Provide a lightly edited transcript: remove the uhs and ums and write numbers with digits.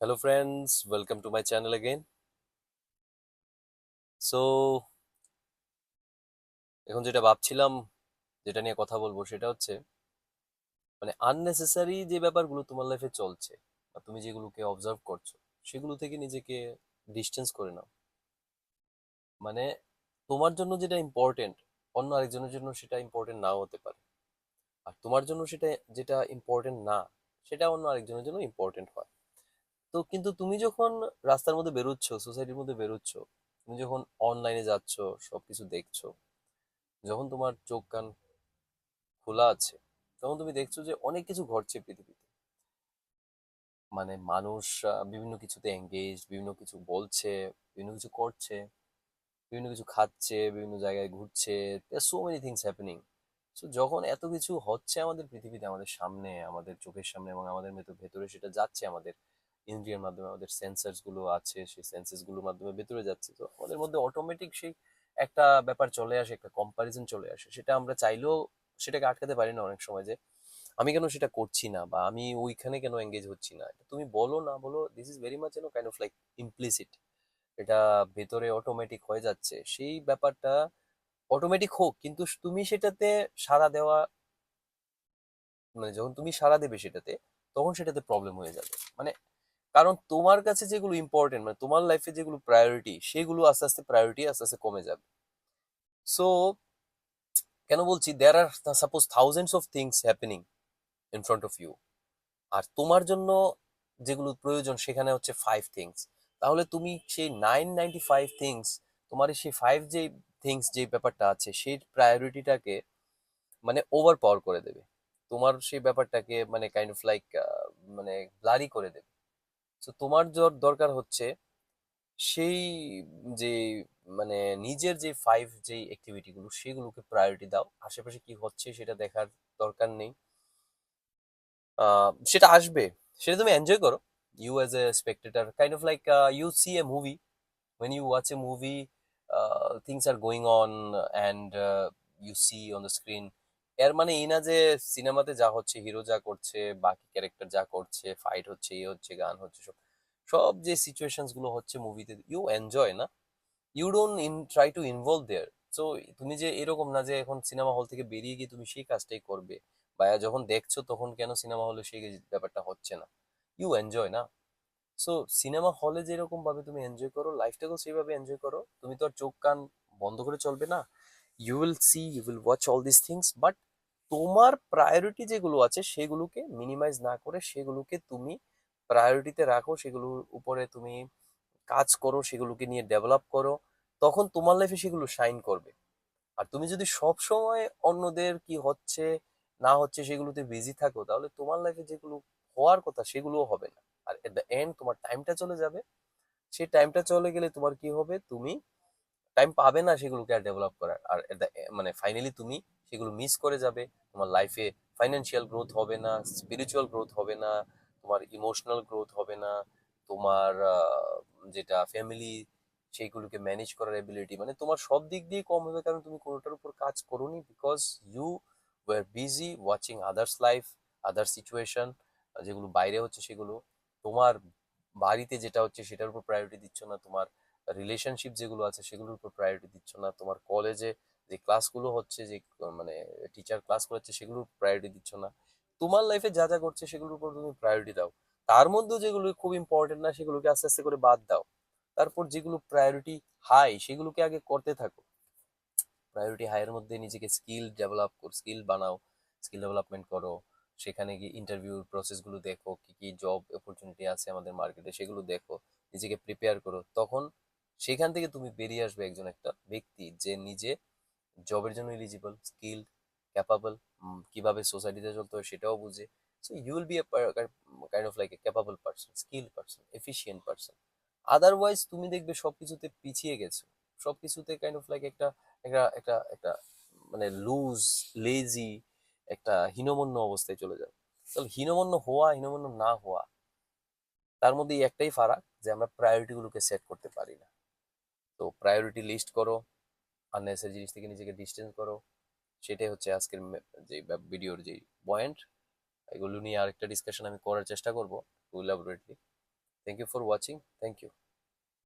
Hello friends, welcome to my channel again. So এখন যেটা ভাবছিলাম, যেটা নিয়ে কথা বলবো সেটা হচ্ছে মানে আননেসেসারি যে ব্যাপারগুলো তোমার লাইফে চলছে বা তুমি যেগুলোকে অবজার্ভ করছো সেগুলো থেকে নিজেকে ডিস্টেন্স করে নাও। মানে তোমার জন্য যেটা ইম্পর্টেন্ট অন্য আরেকজনের জন্য সেটা ইম্পর্টেন্ট নাও হতে পারে, আর তোমার জন্য সেটা যেটা ইম্পর্টেন্ট না সেটা অন্য আরেকজনের জন্য ইম্পর্টেন্ট হয়। তো কিন্তু তুমি যখন রাস্তার মধ্যে বেরোচ্ছ, সোসাইটির মধ্যে বেরোচ্ছ, তুমি যখন অনলাইনে যাচ্ছ, সবকিছু দেখছো, যখন তোমার চোখ কান খোলা আছে, তখন তুমি দেখছো যে অনেক কিছু ঘটছে পৃথিবীতে। মানে মানুষ বিভিন্ন কিছুতে এঙ্গেজ, বিভিন্ন কিছু বলছে, বিভিন্ন কিছু করছে, বিভিন্ন কিছু খাচ্ছে, বিভিন্ন জায়গায় ঘুরছে। So many things happening. So যখন এত কিছু হচ্ছে আমাদের পৃথিবীতে, আমাদের সামনে, আমাদের চোখের সামনে, এবং আমাদের ভেতরে সেটা যাচ্ছে, আমাদের ইন্দ্রিয়ের মাধ্যমে, আমাদের সেন্সার্স গুলো আছে, সেই সেন্সেস গুলোর মাধ্যমে ভেতরে যাচ্ছে, তো আমাদের মধ্যে অটোমেটিক সেই একটা ব্যাপার চলে আসে, একটা কম্পারিজন চলে আসে। সেটা আমরা চাইলেও সেটাকে আটকাতে পারি না অনেক সময়, যে আমি কেন সেটা করছি না, বা আমি ওইখানে কেন এঙ্গেজ হচ্ছি না। এটা তুমি বলো না বলো, this is very much kind of like implicit. এটা ভেতরে অটোমেটিক হয়ে যাচ্ছে, সেই ব্যাপারটা অটোমেটিক হোক, কিন্তু তুমি সেটাতে সাড়া দেওয়া, মানে যখন তুমি সাড়া দেবে সেটাতে, তখন সেটাতে প্রবলেম হয়ে যাবে। মানে কারণ তোমার কাছে যেগুলো ইম্পর্টেন্ট, মানে তোমার লাইফে যেগুলো প্রায়োরিটি, সেগুলো আস্তে আস্তে প্রায়োরিটি আস্তে আস্তে কমে যাবে। সো কেন বলছি, there are suppose thousands of things happening in front of you, আর তোমার জন্য যেগুলো প্রয়োজন সেখানে হচ্ছে 5 থিংস। তাহলে তুমি সেই 995 থিংস, তোমার এই সেই যে থিংস, যে ব্যাপারটা আছে, সেই প্রায়োরিটিটাকে মানে ওভার পাওয়ার করে দেবে। তোমার সেই ব্যাপারটাকে মানে কাইন্ড অফ লাইক মানে ব্লারি করে দেবে। তো তোমার দরকার হচ্ছে সেই যে মানে নিজের যে যে অ্যাক্টিভিটি গুলো, সেগুলোকে প্রায়োরিটি দাও। আশেপাশে কি হচ্ছে সেটা দেখার দরকার নেই। সেটা আসবে, সেটা তুমি এনজয় করো। You as a spectator, kind of like you see a movie, when you watch a movie, things are going on and you see on the screen। এর মানে এই না যে সিনেমাতে যা হচ্ছে, হিরো যা করছে, বাকি ক্যারেক্টার যা করছে, ফাইট হচ্ছে, এ হচ্ছে, গান হচ্ছে, সব সব যে সিচুয়েশনস গুলো হচ্ছে মুভিতে, ইউ এনজয় না, you don't try to involve there. So তুমি যে এরকম না যে এখন সিনেমা হল থেকে বেরিয়ে গিয়ে তুমি সেই কাজটাই করবে, বা যখন দেখছো তখন কেন সিনেমা হলে সেই ব্যাপারটা হচ্ছে না। ইউ এনজয় না। সো সিনেমা হলে যেরকম ভাবে তুমি এনজয় করো, লাইফটাকেও সেইভাবে এনজয় করো। তুমি তো আর চোখ কান বন্ধ করে চলবে না। You will see, you will watch all this things, but তোমার প্রায়োরিটি যেগুলো আছে সেগুলোকে মিনিমাইজ না করে, সেগুলোকে তুমি প্রায়োরিটিতে রাখো, সেগুলোর উপরে তুমি কাজ করো, সেগুলোকে নিয়ে ডেভেলপ করো। তখন তোমার লাইফে সেগুলো শাইন করবে। আর তুমি যদি সব সময় অন্যদের কি হচ্ছে না হচ্ছে সেগুলোতে বিজি থাকো, তাহলে তোমার লাইফে যেগুলো হওয়ার কথা সেগুলোও হবে না। আর এট দ্য এন্ড তোমার টাইমটা চলে যাবে। সেই টাইমটা চলে গেলে তোমার কি হবে, তুমি টাইম পাবে না সেগুলোকে আর ডেভেলপ করার। আর at the মানে ফাইনালি তুমি সেগুলো মিস করে যাবে। তোমার লাইফে ফাইন্যান্সিয়াল গ্রোথ হবে না, স্পিরিচুয়াল গ্রোথ হবে না, তোমার ইমোশনাল গ্রোথ হবে না, তোমার যেটা ফ্যামিলি, সেইগুলোকে ম্যানেজ করার এবিলিটি, মানে তোমার সব দিক দিয়ে কম হবে, কারণ তুমি কোনোটার উপর কাজ করোনি, because you were busy watching others life, other situation, যেগুলো বাইরে হচ্ছে সেগুলো। তোমার বাড়িতে যেটা হচ্ছে সেটার উপর প্রায়োরিটি দিচ্ছ না, তোমার রিলেশনশিপ যেগুলো আছে সেগুলোর উপর প্রায়োরিটি দিচ্ছ না, তোমার কলেজে যে ক্লাসগুলো হচ্ছে, যে মানে টিচার ক্লাস করাচ্ছে সেগুলোর প্রায়োরিটি দিচ্ছ না। তোমার লাইফে যা যা করছে সেগুলোর উপর তুমি প্রায়োরিটি দাও। তার মধ্যেও যেগুলো খুব ইম্পর্টেন্ট না সেগুলোকে আস্তে আস্তে করে বাদ দাও। তারপর যেগুলো প্রায়োরিটি হাই সেগুলোকে আগে করতে থাকো। প্রায়োরিটি হাইয়ের মধ্যে নিজেকে স্কিল ডেভেলপ করো, স্কিল বানাও, স্কিল ডেভেলপমেন্ট করো। সেখানে গিয়ে ইন্টারভিউর প্রসেসগুলো দেখো, কি কি জব অপরচুনিটি আছে আমাদের মার্কেটে সেগুলো দেখো, নিজেকে প্রিপেয়ার করো। তখন সেখান থেকে তুমি বেরিয়ে আসবে একজন একটা ব্যক্তি যে নিজে জবের জন্য এলিজিবল, স্কিল্ড, ক্যাপাবল, কিভাবে সোসাইটিতে চলতে হয় সেটাও বুঝে। So you will be a kind of like a capable person, skilled person, efficient person. Otherwise তুমি দেখবে সবকিছুতে পিছিয়ে গেছো, সবকিছুতে কাইন্ড অফ লাইক একটা একটা একটা একটা মানে লুজ, লেজি, একটা হীনমন্য অবস্থায় চলে যাবে। তাহলে হীনমন্য হওয়া, হীনমন্য না হওয়া, তার মধ্যে এই একটাই ফারাক, যে আমরা প্রায়োরিটি গুলোকে সেট করতে পারি না। তো প্রায়োরিটি লিস্ট করো, আননেসেসারি জিনিস থেকে নিজেকে ডিস্টেন্স করো। সেটাই হচ্ছে আজকের যে ভিডিওর যে পয়েন্ট। এগুলো নিয়ে আরেকটা ডিসকাশন আমি করার চেষ্টা করবো elaborately. Thank you for watching. Thank you.